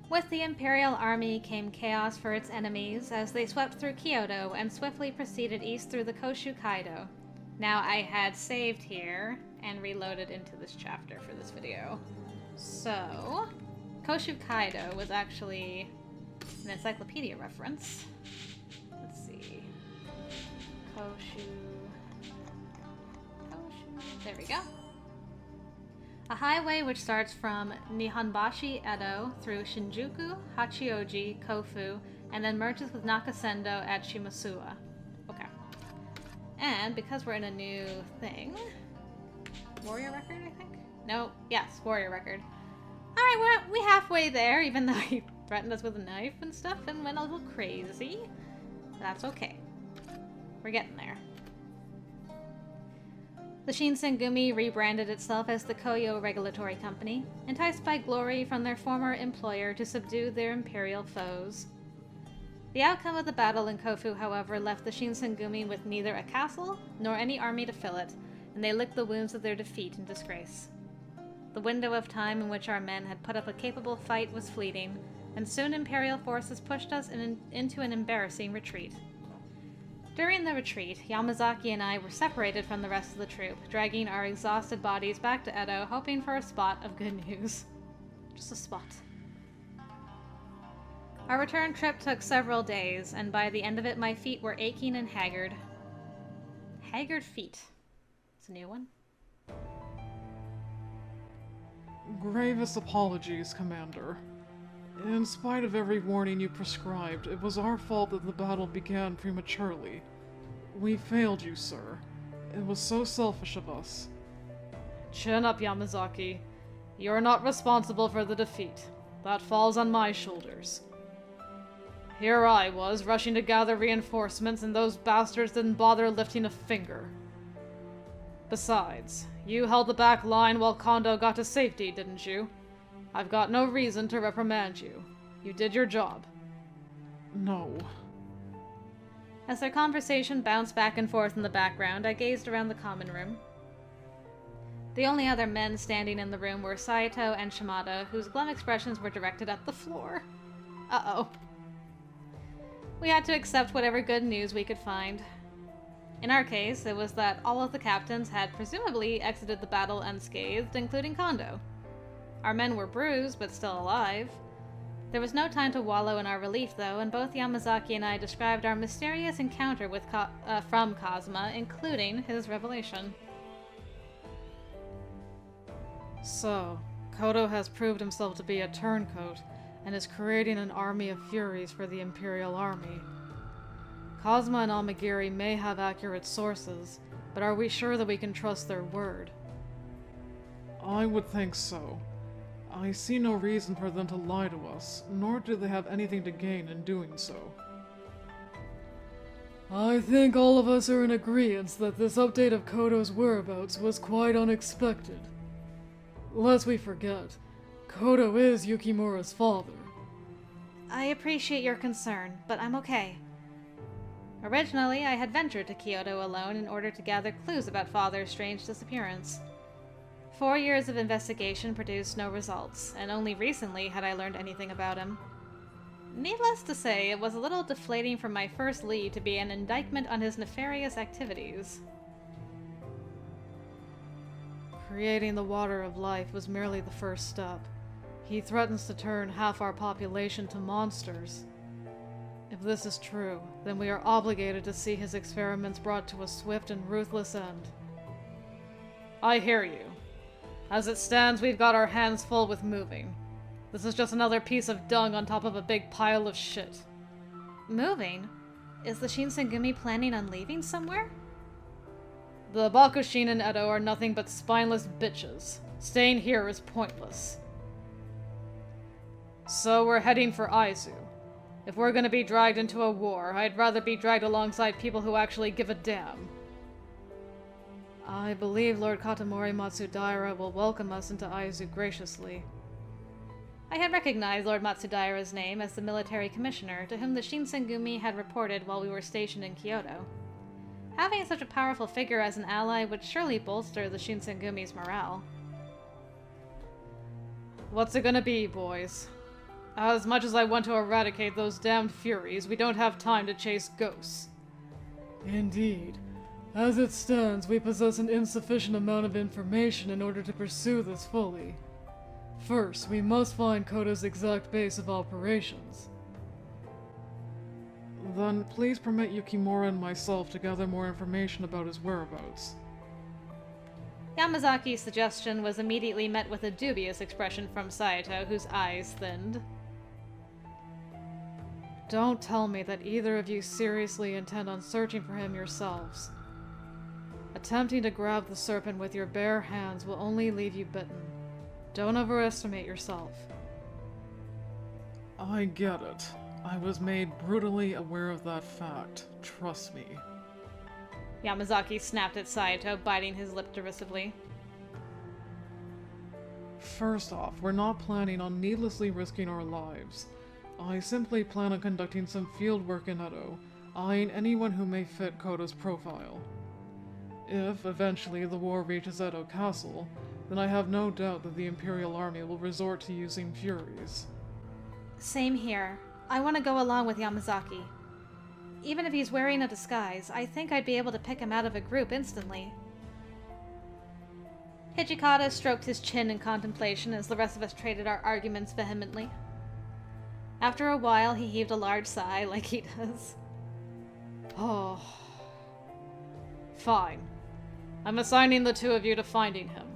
With the Imperial Army came chaos for its enemies as they swept through Kyoto and swiftly proceeded east through the Koshu Kaido. Now, I had saved here and reloaded into this chapter for this video. So, Koshu Kaido was actually an encyclopedia reference. Let's see. Koshu. There we go. A highway which starts from Nihonbashi, Edo, through Shinjuku, Hachioji, Kofu, and then merges with Nakasendo at Shimasua. Okay. And because we're in a new thing... Warrior record, I think? No, yes, warrior record. Alright, we halfway there, even though he threatened us with a knife and stuff and went a little crazy. That's okay. We're getting there. The Shinsengumi rebranded itself as the Koyo Regulatory Company, enticed by glory from their former employer to subdue their imperial foes. The outcome of the battle in Kofu, however, left the Shinsengumi with neither a castle nor any army to fill it, and they licked the wounds of their defeat and disgrace. The window of time in which our men had put up a capable fight was fleeting, and soon imperial forces pushed us into an embarrassing retreat. During the retreat, Yamazaki and I were separated from the rest of the troop, dragging our exhausted bodies back to Edo, hoping for a spot of good news. Just a spot. Our return trip took several days, and by the end of it my feet were aching and haggard. Haggard feet. It's a new one. Gravest apologies, Commander. In spite of every warning you prescribed, it was our fault that the battle began prematurely. We failed you, sir. It was so selfish of us. Chin up, Yamazaki. You're not responsible for the defeat. That falls on my shoulders. Here I was, rushing to gather reinforcements, and those bastards didn't bother lifting a finger. Besides, you held the back line while Kondo got to safety, didn't you? I've got no reason to reprimand you. You did your job. No. As their conversation bounced back and forth in the background, I gazed around the common room. The only other men standing in the room were Saito and Shimada, whose glum expressions were directed at the floor. Uh-oh. We had to accept whatever good news we could find. In our case, it was that all of the captains had presumably exited the battle unscathed, including Kondo. Our men were bruised, but still alive. There was no time to wallow in our relief, though, and both Yamazaki and I described our mysterious encounter with from Kazuma, including his revelation. So, Kodo has proved himself to be a turncoat, and is creating an army of furies for the Imperial Army. Kazuma and Amagiri may have accurate sources, but are we sure that we can trust their word? I would think so. I see no reason for them to lie to us, nor do they have anything to gain in doing so. I think all of us are in agreement that this update of Kodo's whereabouts was quite unexpected. Lest we forget, Kodo is Yukimura's father. I appreciate your concern, but I'm okay. Originally, I had ventured to Kyoto alone in order to gather clues about Father's strange disappearance. 4 years of investigation produced no results, and only recently had I learned anything about him. Needless to say, it was a little deflating for my first lead to be an indictment on his nefarious activities. Creating the Water of Life was merely the first step. He threatens to turn half our population to monsters. If this is true, then we are obligated to see his experiments brought to a swift and ruthless end. I hear you. As it stands, we've got our hands full with moving. This is just another piece of dung on top of a big pile of shit. Moving? Is the Shinsengumi planning on leaving somewhere? The Bakushin and Edo are nothing but spineless bitches. Staying here is pointless. So we're heading for Aizu. If we're gonna be dragged into a war, I'd rather be dragged alongside people who actually give a damn. I believe Lord Katamori Matsudaira will welcome us into Aizu graciously. I had recognized Lord Matsudaira's name as the military commissioner to whom the Shinsengumi had reported while we were stationed in Kyoto. Having such a powerful figure as an ally would surely bolster the Shinsengumi's morale. What's it gonna be, boys? As much as I want to eradicate those damned furies, we don't have time to chase ghosts. Indeed. As it stands, we possess an insufficient amount of information in order to pursue this fully. First, we must find Kota's exact base of operations. Then please permit Yukimura and myself to gather more information about his whereabouts. Yamazaki's suggestion was immediately met with a dubious expression from Saito, whose eyes thinned. Don't tell me that either of you seriously intend on searching for him yourselves. Attempting to grab the serpent with your bare hands will only leave you bitten. Don't overestimate yourself. I get it. I was made brutally aware of that fact. Trust me. Yamazaki snapped at Saito, biting his lip derisively. First off, we're not planning on needlessly risking our lives. I simply plan on conducting some field work in Edo, eyeing anyone who may fit Kota's profile. If, eventually, the war reaches Edo Castle, then I have no doubt that the Imperial Army will resort to using Furies. Same here. I want to go along with Yamazaki. Even if he's wearing a disguise, I think I'd be able to pick him out of a group instantly. Hijikata stroked his chin in contemplation as the rest of us traded our arguments vehemently. After a while, he heaved a large sigh, like he does. Oh. Fine. I'm assigning the two of you to finding him.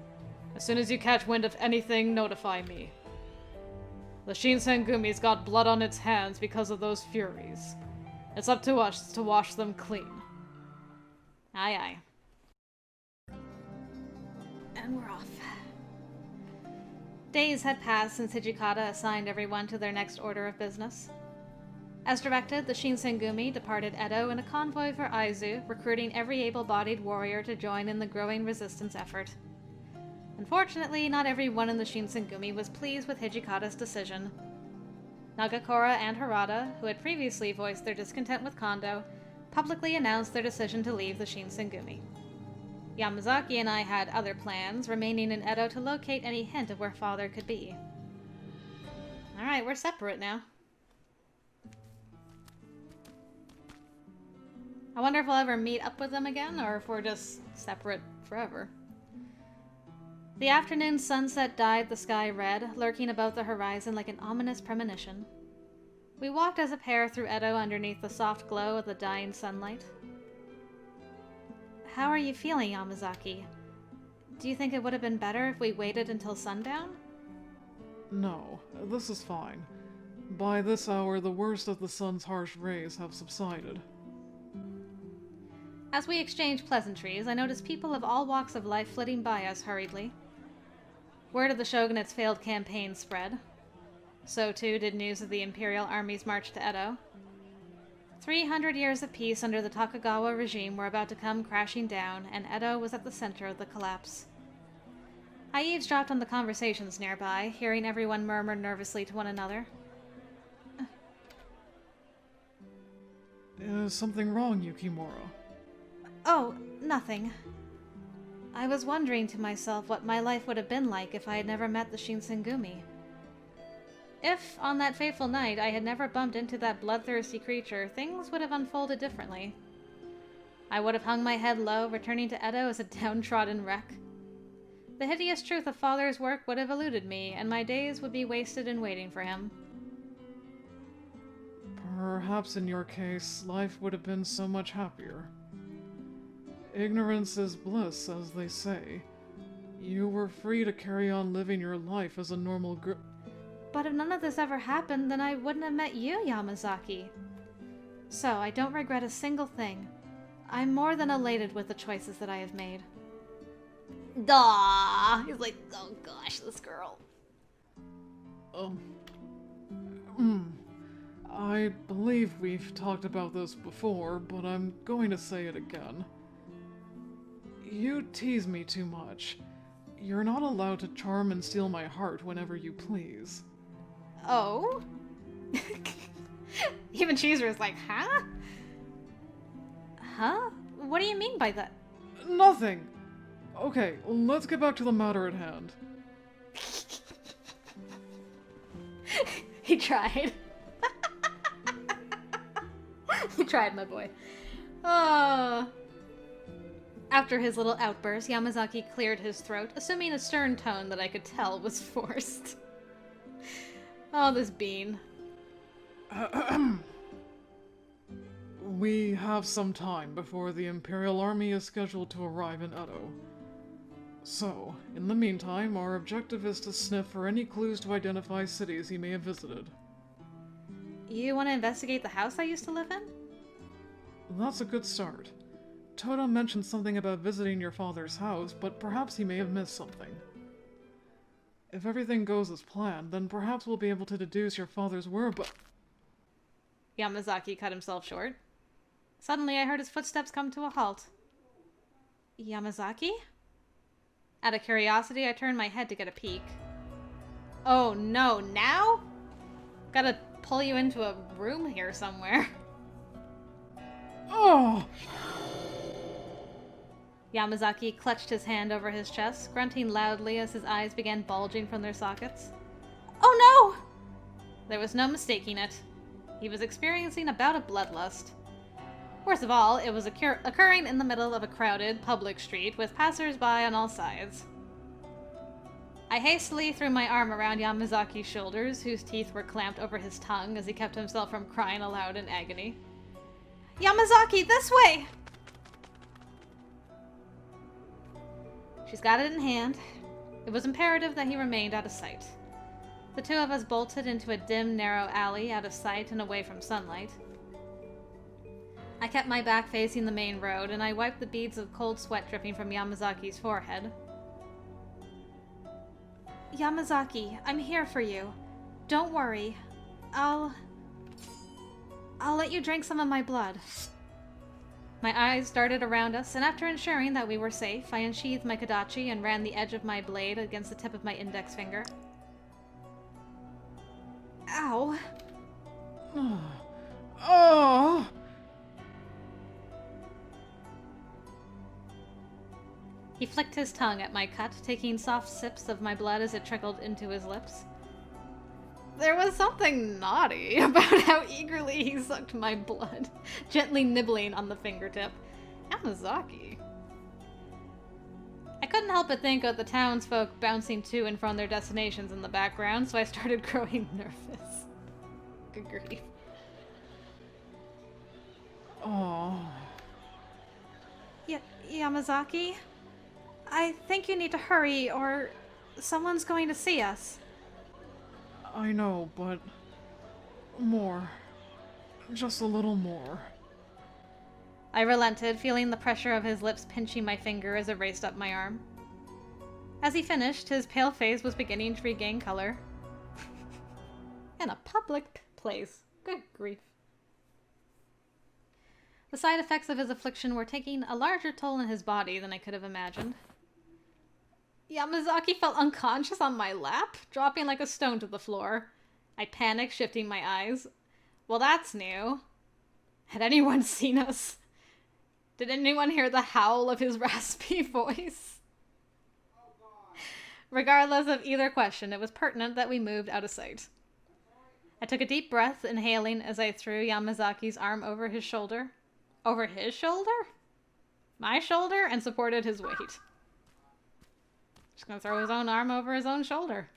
As soon as you catch wind of anything, notify me. The Shinsengumi's got blood on its hands because of those furies. It's up to us to wash them clean. Aye, aye. And we're off. Days had passed since Hijikata assigned everyone to their next order of business. As directed, the Shinsengumi departed Edo in a convoy for Aizu, recruiting every able-bodied warrior to join in the growing resistance effort. Unfortunately, not everyone in the Shinsengumi was pleased with Hijikata's decision. Nagakura and Harada, who had previously voiced their discontent with Kondo, publicly announced their decision to leave the Shinsengumi. Yamazaki and I had other plans, remaining in Edo to locate any hint of where Father could be. Alright, we're separate now. I wonder if we'll ever meet up with them again, or if we're just separate forever. The afternoon sunset dyed the sky red, lurking above the horizon like an ominous premonition. We walked as a pair through Edo underneath the soft glow of the dying sunlight. How are you feeling, Yamazaki? Do you think it would have been better if we waited until sundown? No, this is fine. By this hour, the worst of the sun's harsh rays have subsided. As we exchanged pleasantries, I noticed people of all walks of life flitting by us hurriedly. Word of the shogunate's failed campaign spread. So too did news of the Imperial Army's march to Edo. 300 years of peace under the Tokugawa regime were about to come crashing down, and Edo was at the center of the collapse. I eavesdropped on the conversations nearby, hearing everyone murmur nervously to one another. Is something wrong, Yukimura? Oh, nothing. I was wondering to myself what my life would have been like if I had never met the Shinsengumi. If, on that fateful night, I had never bumped into that bloodthirsty creature, things would have unfolded differently. I would have hung my head low, returning to Edo as a downtrodden wreck. The hideous truth of Father's work would have eluded me, and my days would be wasted in waiting for him. Perhaps in your case, life would have been so much happier. Ignorance is bliss, as they say. You were free to carry on living your life as a normal But if none of this ever happened, then I wouldn't have met you, Yamazaki. So, I don't regret a single thing. I'm more than elated with the choices that I have made. Duh! He's like, oh gosh, this girl. I believe we've talked about this before, but I'm going to say it again. You tease me too much. You're not allowed to charm and steal my heart whenever you please. Oh? Even Chizuru's like, huh? Huh? What do you mean by that? Nothing! Okay, let's get back to the matter at hand. He tried. He tried, my boy. After his little outburst, Yamazaki cleared his throat, assuming a stern tone that I could tell was forced. Oh, this bean. We have some time before the Imperial Army is scheduled to arrive in Edo. So, in the meantime, our objective is to sniff for any clues to identify cities he may have visited. You want to investigate the house I used to live in? That's a good start. Toto mentioned something about visiting your father's house, but perhaps he may have missed something. If everything goes as planned, then perhaps we'll be able to deduce your father's whereabouts. Yamazaki cut himself short. Suddenly, I heard his footsteps come to a halt. Yamazaki? Out of curiosity, I turned my head to get a peek. Oh no, now? Gotta pull you into a room here somewhere. Oh! Yamazaki clutched his hand over his chest, grunting loudly as his eyes began bulging from their sockets. Oh no! There was no mistaking it. He was experiencing a bout of bloodlust. Worst of all, it was occurring in the middle of a crowded, public street with passers-by on all sides. I hastily threw my arm around Yamazaki's shoulders, whose teeth were clamped over his tongue as he kept himself from crying aloud in agony. Yamazaki, this way! She's got it in hand. It was imperative that he remained out of sight. The two of us bolted into a dim, narrow alley out of sight and away from sunlight. I kept my back facing the main road, and I wiped the beads of cold sweat dripping from Yamazaki's forehead. Yamazaki, I'm here for you. Don't worry. I'll let you drink some of my blood. My eyes darted around us, and after ensuring that we were safe, I unsheathed my kodachi and ran the edge of my blade against the tip of my index finger. Ow. Oh! He flicked his tongue at my cut, taking soft sips of my blood as it trickled into his lips. There was something naughty about how eagerly he sucked my blood, gently nibbling on the fingertip. Yamazaki. I couldn't help but think of the townsfolk bouncing to and from their destinations in the background, so I started growing nervous. Good grief. Oh. Yamazaki? I think you need to hurry, or someone's going to see us. I know, but more. Just a little more. I relented, feeling the pressure of his lips pinching my finger as it raced up my arm. As he finished, his pale face was beginning to regain color. In a public place. Good grief. The side effects of his affliction were taking a larger toll on his body than I could have imagined. Yamazaki fell unconscious on my lap, dropping like a stone to the floor. I panicked, shifting my eyes. Well, that's new. Had anyone seen us? Did anyone hear the howl of his raspy voice? Regardless of either question, it was pertinent that we moved out of sight. I took a deep breath, inhaling as I threw Yamazaki's arm over his shoulder. Over his shoulder? My shoulder, and supported his weight. Just gonna throw his own arm over his own shoulder.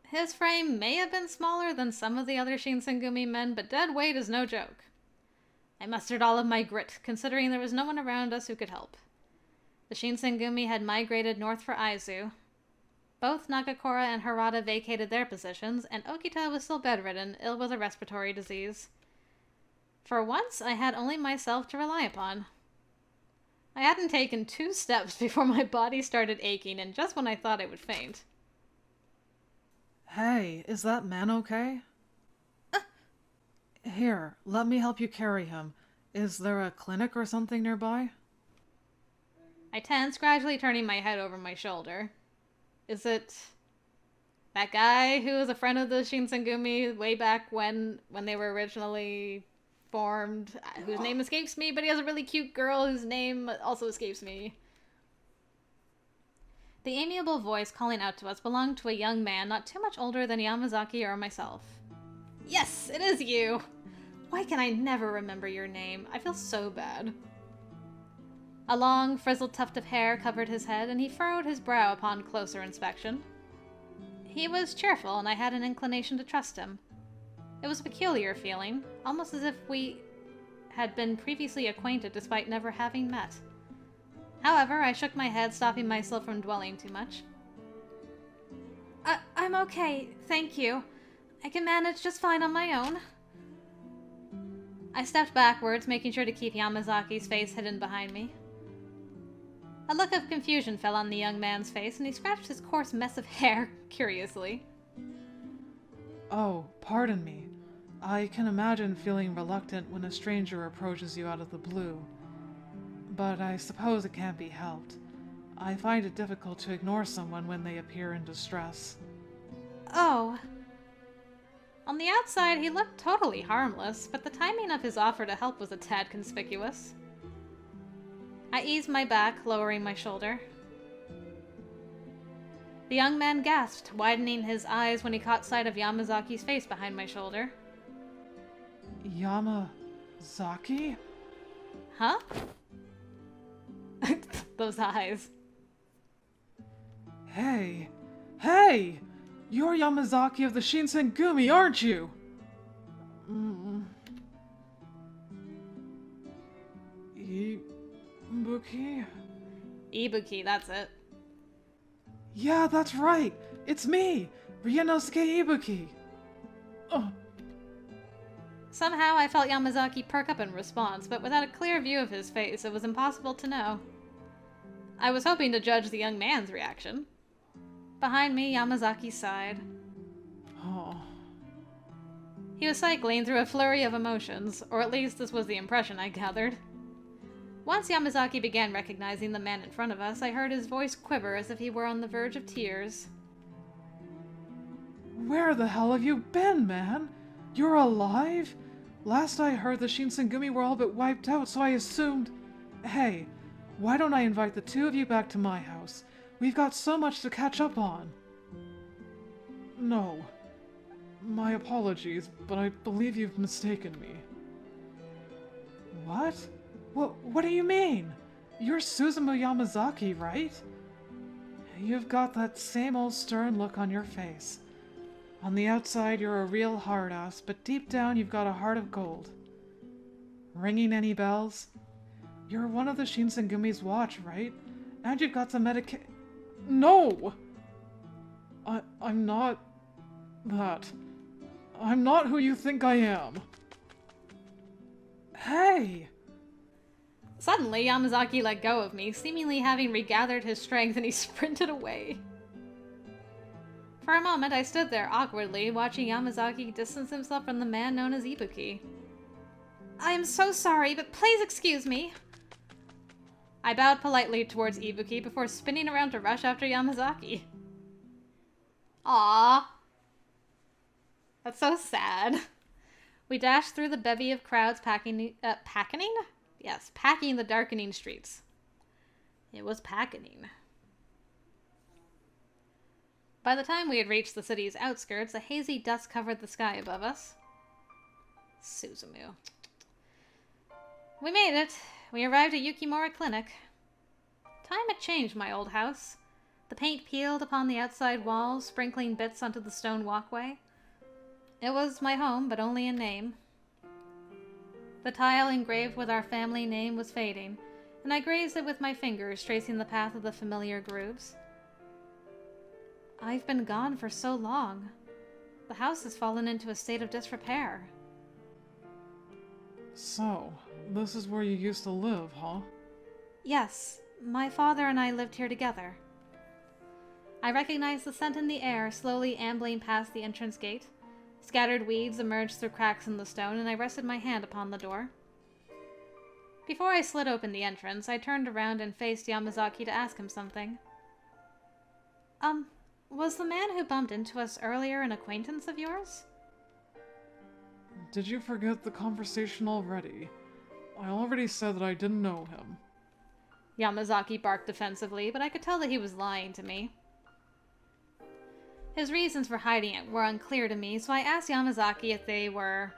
His frame may have been smaller than some of the other Shinsengumi men, but dead weight is no joke. I mustered all of my grit, considering there was no one around us who could help. The Shinsengumi had migrated north for Aizu. Both Nagakura and Harada vacated their positions, and Okita was still bedridden, ill with a respiratory disease. For once, I had only myself to rely upon. I hadn't taken 2 steps before my body started aching, and just when I thought I would faint. Hey, is that man okay? Here, let me help you carry him. Is there a clinic or something nearby? I tensed, gradually turning my head over my shoulder. Is it that guy who was a friend of the Shinsengumi way back when they were originally formed, whose name escapes me, but he has a really cute girl whose name also escapes me. The amiable voice calling out to us belonged to a young man not too much older than Yamazaki or myself. Yes, it is you! Why can I never remember your name? I feel so bad. A long, frizzled tuft of hair covered his head, and he furrowed his brow upon closer inspection. He was cheerful, and I had an inclination to trust him. It was a peculiar feeling, almost as if we had been previously acquainted despite never having met. However, I shook my head, stopping myself from dwelling too much. I'm okay, thank you. I can manage just fine on my own. I stepped backwards, making sure to keep Yamazaki's face hidden behind me. A look of confusion fell on the young man's face, and he scratched his coarse mess of hair curiously. Oh, pardon me. I can imagine feeling reluctant when a stranger approaches you out of the blue. But I suppose it can't be helped. I find it difficult to ignore someone when they appear in distress. Oh. On the outside, he looked totally harmless, but the timing of his offer to help was a tad conspicuous. I eased my back, lowering my shoulder. The young man gasped, widening his eyes when he caught sight of Yamazaki's face behind my shoulder. Yamazaki? Huh? Those eyes. Hey! Hey! You're Yamazaki of the Shinsengumi, aren't you? Ibuki? Ibuki, that's it. Yeah, that's right! It's me! Ryunosuke Ibuki! Oh. Somehow I felt Yamazaki perk up in response, but without a clear view of his face, it was impossible to know. I was hoping to judge the young man's reaction. Behind me, Yamazaki sighed. Oh. He was cycling through a flurry of emotions, or at least this was the impression I gathered. Once Yamazaki began recognizing the man in front of us, I heard his voice quiver as if he were on the verge of tears. Where the hell have you been, man? You're alive? Last I heard, the Shinsengumi were all but wiped out, so I assumed... Hey, why don't I invite the two of you back to my house? We've got so much to catch up on. No. My apologies, but I believe you've mistaken me. What? What do you mean? You're SUSUMU Yamazaki, right? You've got that same old stern look on your face. On the outside, you're a real hard-ass, but deep down, you've got a heart of gold. Ringing any bells? You're one of the Shinsengumi's watch, right? And you've got some No! I'm not... that. I'm not who you think I am. Hey! Suddenly, Yamazaki let go of me, seemingly having regathered his strength, and he sprinted away. For a moment, I stood there awkwardly, watching Yamazaki distance himself from the man known as Ibuki. I am so sorry, but please excuse me. I bowed politely towards Ibuki before spinning around to rush after Yamazaki. Aww. That's so sad. We dashed through the bevy of crowds packing the darkening streets. It was packening. By the time we had reached the city's outskirts, a hazy dust covered the sky above us. SUSUMU. We made it. We arrived at Yukimura Clinic. Time had changed my old house. The paint peeled upon the outside walls, sprinkling bits onto the stone walkway. It was my home, but only in name. The tile engraved with our family name was fading, and I grazed it with my fingers, tracing the path of the familiar grooves. I've been gone for so long. The house has fallen into a state of disrepair. So, this is where you used to live, huh? Yes, my father and I lived here together. I recognized the scent in the air, slowly ambling past the entrance gate. Scattered weeds emerged through cracks in the stone, and I rested my hand upon the door. Before I slid open the entrance, I turned around and faced Yamazaki to ask him something. Was the man who bumped into us earlier an acquaintance of yours? Did you forget the conversation already? I already said that I didn't know him. Yamazaki barked defensively, but I could tell that he was lying to me. His reasons for hiding it were unclear to me, so I asked Yamazaki if they were...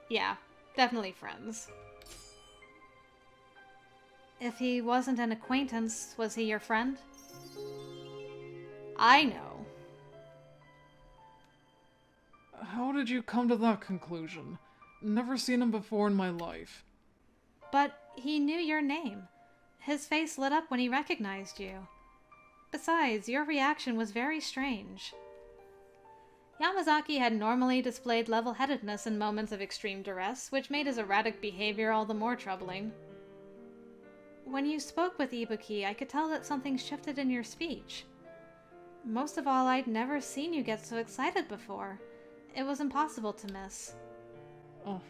yeah, definitely friends. If he wasn't an acquaintance, was he your friend? I know. How did you come to that conclusion? Never seen him before in my life. But he knew your name. His face lit up when he recognized you. Besides, your reaction was very strange. Yamazaki had normally displayed level-headedness in moments of extreme duress, which made his erratic behavior all the more troubling. When you spoke with Ibuki, I could tell that something shifted in your speech. Most of all, I'd never seen you get so excited before. It was impossible to miss. Oh.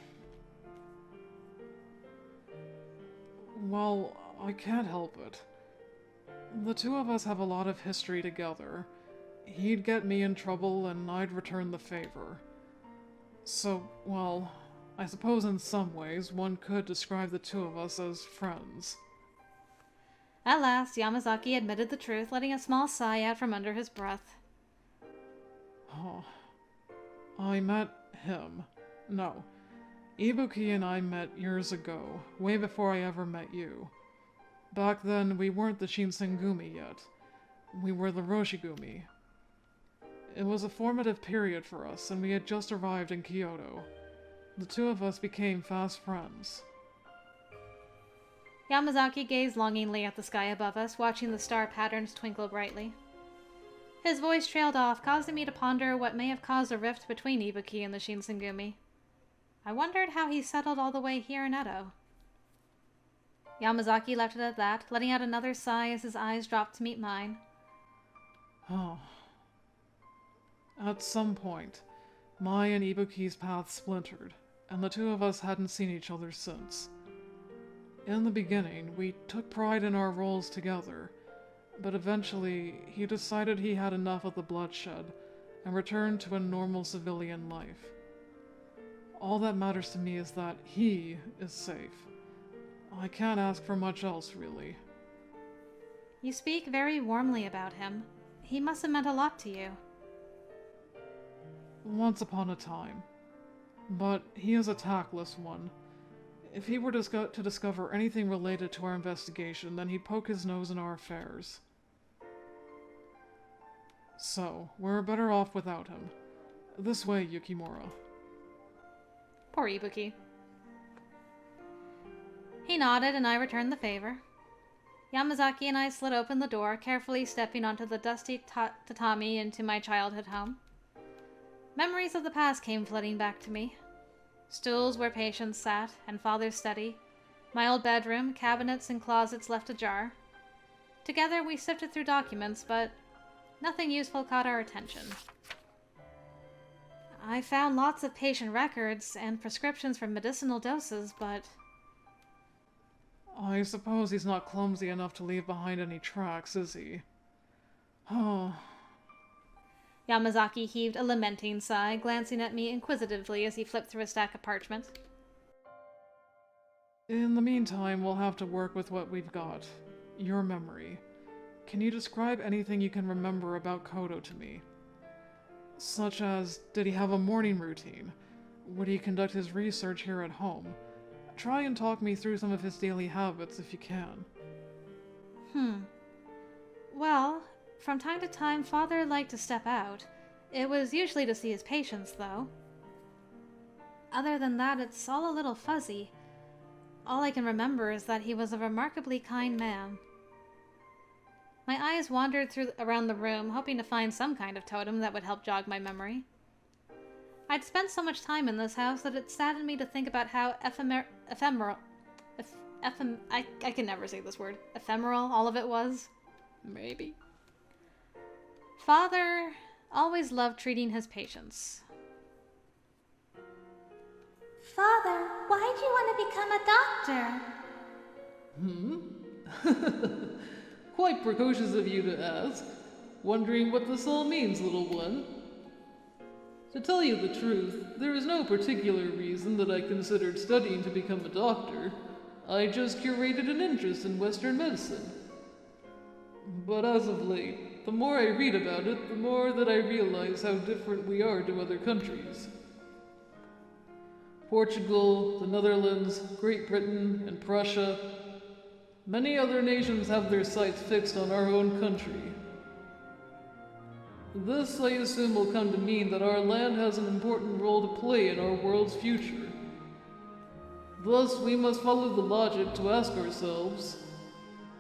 Well, I can't help it. The two of us have a lot of history together. He'd get me in trouble, and I'd return the favor. So, well, I suppose in some ways one could describe the two of us as friends. At last, Yamazaki admitted the truth, letting a small sigh out from under his breath. Oh. I met him. No. Ibuki and I met years ago, way before I ever met you. Back then, we weren't the Shinsengumi yet. We were the Roshigumi. It was a formative period for us, and we had just arrived in Kyoto. The two of us became fast friends. Yamazaki gazed longingly at the sky above us, watching the star patterns twinkle brightly. His voice trailed off, causing me to ponder what may have caused a rift between Ibuki and the Shinsengumi. I wondered how he settled all the way here in Edo. Yamazaki left it at that, letting out another sigh as his eyes dropped to meet mine. Oh. At some point, my and Ibuki's paths splintered, and the two of us hadn't seen each other since. In the beginning, we took pride in our roles together, but eventually he decided he had enough of the bloodshed and returned to a normal civilian life. All that matters to me is that he is safe. I can't ask for much else, really. You speak very warmly about him. He must have meant a lot to you. Once upon a time. But he is a tactless one. If he were to discover anything related to our investigation, then he'd poke his nose in our affairs. So, we're better off without him. This way, Yukimura. Poor Ibuki. He nodded, and I returned the favor. Yamazaki and I slid open the door, carefully stepping onto the dusty tatami into my childhood home. Memories of the past came flooding back to me. Stools where patients sat, and father's study. My old bedroom, cabinets and closets left ajar. Together we sifted through documents, but nothing useful caught our attention. I found lots of patient records and prescriptions for medicinal doses, but... I suppose he's not clumsy enough to leave behind any tracks, is he? Oh. Yamazaki heaved a lamenting sigh, glancing at me inquisitively as he flipped through a stack of parchment. In the meantime, we'll have to work with what we've got. Your memory. Can you describe anything you can remember about Kodo to me? Such as, did he have a morning routine? Would he conduct his research here at home? Try and talk me through some of his daily habits if you can. Well, from time to time, Father liked to step out. It was usually to see his patients, though. Other than that, it's all a little fuzzy. All I can remember is that he was a remarkably kind man. My eyes wandered around the room, hoping to find some kind of totem that would help jog my memory. I'd spent so much time in this house that it saddened me to think about how ephemeral I can never say this word. Ephemeral all of it was. Maybe. Father always loved treating his patients. Father, why'd you want to become a doctor? Quite precocious of you to ask. Wondering what this all means, little one? To tell you the truth, there is no particular reason that I considered studying to become a doctor. I just curated an interest in Western medicine. But as of late, the more I read about it, the more that I realize how different we are to other countries. Portugal, the Netherlands, Great Britain, and Prussia. Many other nations have their sights fixed on our own country. This, I assume, will come to mean that our land has an important role to play in our world's future. Thus, we must follow the logic to ask ourselves,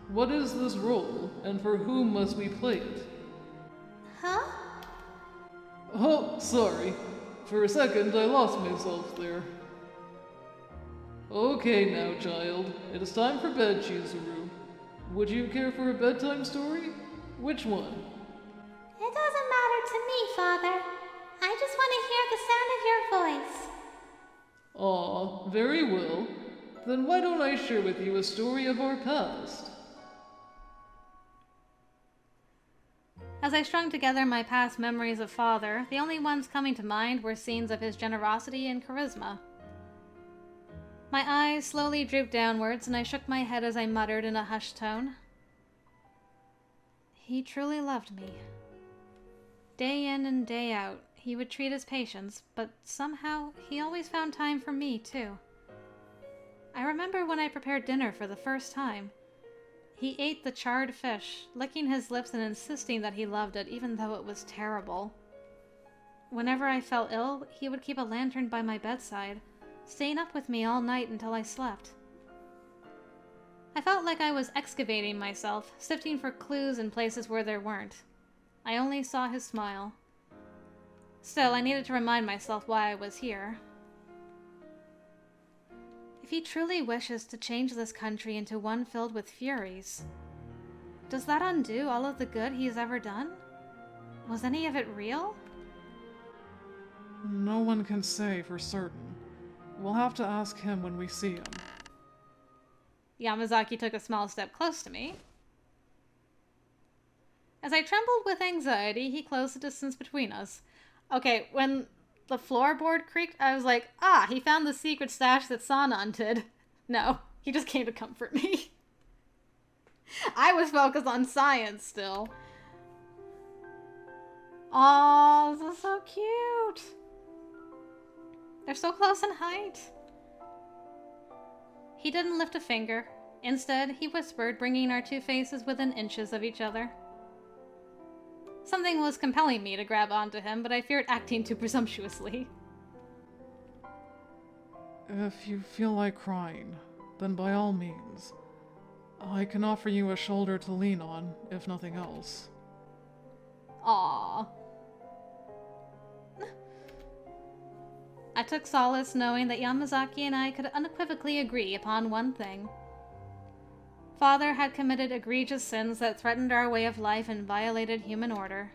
what is this role, and for whom must we play it? Huh? Oh, sorry. For a second, I lost myself there. Okay now, child. It is time for bed, Chizuru. Would you care for a bedtime story? Which one? It doesn't matter to me, Father. I just want to hear the sound of your voice. Aw, very well. Then why don't I share with you a story of our past? As I strung together my past memories of Father, the only ones coming to mind were scenes of his generosity and charisma. My eyes slowly drooped downwards, and I shook my head as I muttered in a hushed tone. He truly loved me. Day in and day out, he would treat his patients, but somehow he always found time for me, too. I remember when I prepared dinner for the first time. He ate the charred fish, licking his lips and insisting that he loved it, even though it was terrible. Whenever I fell ill, he would keep a lantern by my bedside, staying up with me all night until I slept. I felt like I was excavating myself, sifting for clues in places where there weren't. I only saw his smile. Still, I needed to remind myself why I was here. If he truly wishes to change this country into one filled with furies, does that undo all of the good he's ever done? Was any of it real? No one can say for certain. We'll have to ask him when we see him. Yamazaki took a small step close to me. As I trembled with anxiety, he closed the distance between us. Okay, when the floorboard creaked, I was like, he found the secret stash that Sanan did. No, he just came to comfort me. I was focused on science still. Oh, this is so cute. They're so close in height. He didn't lift a finger. Instead, he whispered, bringing our two faces within inches of each other. Something was compelling me to grab onto him, but I feared acting too presumptuously. If you feel like crying, then by all means. I can offer you a shoulder to lean on, if nothing else. Aww. I took solace knowing that Yamazaki and I could unequivocally agree upon one thing. Father had committed egregious sins that threatened our way of life and violated human order.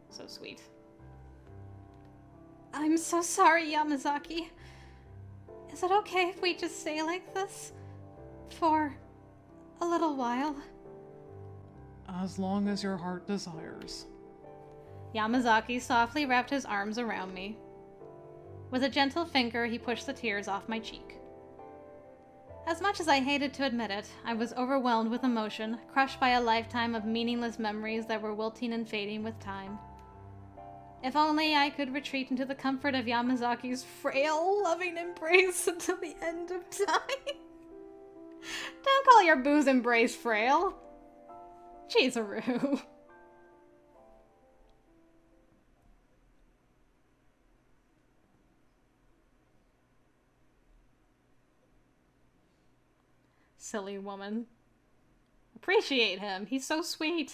So sweet. I'm so sorry, Yamazaki. Is it okay if we just stay like this? For a little while? As long as your heart desires. Yamazaki softly wrapped his arms around me. With a gentle finger, he pushed the tears off my cheek. As much as I hated to admit it, I was overwhelmed with emotion, crushed by a lifetime of meaningless memories that were wilting and fading with time. If only I could retreat into the comfort of Yamazaki's frail, loving embrace until the end of time. Don't call your booze embrace frail. Chizuru. Silly woman. Appreciate him. He's so sweet.